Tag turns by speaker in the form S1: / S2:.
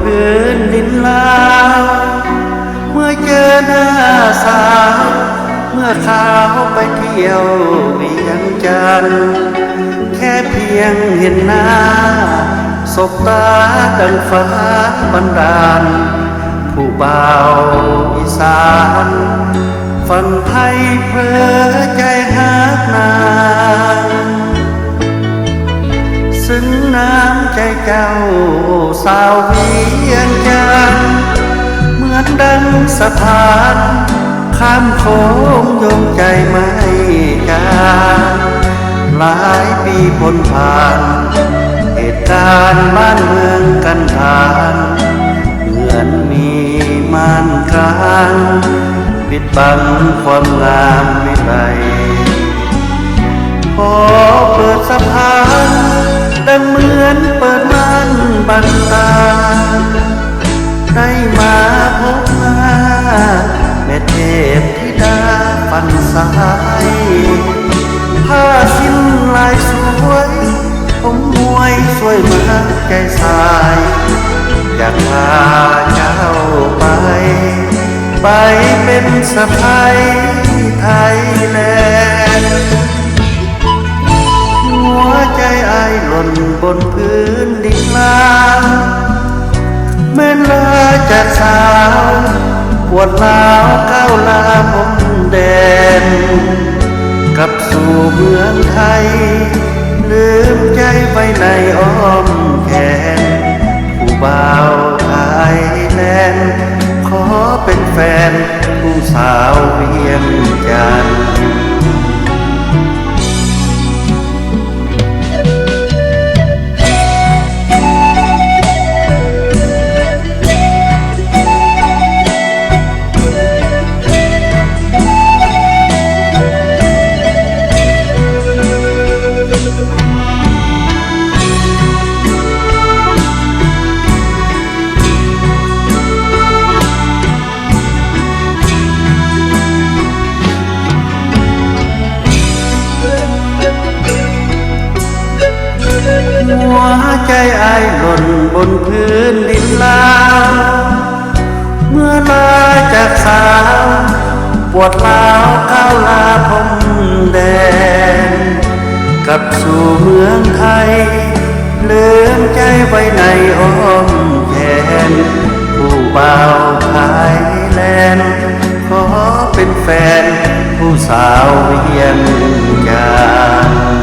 S1: พื้นดินลาวเมื่อเจอหน้าสาวเมื่อเขาไปเที่ยวเวียงจันทร์แค่เพียงเห็นหน้าสบตาดังฟ้าบันดาลผู้บ่าวอีสานฝั่งไทยเพลอใจหักนางซึ้งน้ำใจเจ้าสาวเวียงจันทร์เหมือนดังสะพานข้ามโขงโยงใจไม่การหลายปีพ้นผ่านเหตุการณ์บ้านเมืองกันทานเหมือนมีม่านกลางปิดบังความงามวิไลพอเปิดสะพานดังเหมือนเปิดม่านบังตาได้มาพบหน้าแม่เทพธิดาฝั่งซ้ายผ้าสิ้นลายสวยผมมวยสวยมากใจสายอยากพาเจ้าไปเป็นสะใภ้ไทยแลนด์หัวใจอายหล่นบนพื้นดินลาวเมื่อลาจากสาวปวดร้าวก้าวลาผมแดนกลับสู่เมืองไทยลืมใจไปในอ้อมแขนผู้บ่าวไทยแลนด์ขอเป็นแฟนผู้สาวเวียงจันทร์หัวใจอายหล่นบนพื้นดินลาวเมื่อลาจากสาวปวดร้าวก้าวลาผมแดนกลับสู่เมืองไทยลืมใจไว้ในอ้อมแขนผู้บ่าวไทยแลนด์ขอเป็นแฟนผู้สาวเวียงจันทร์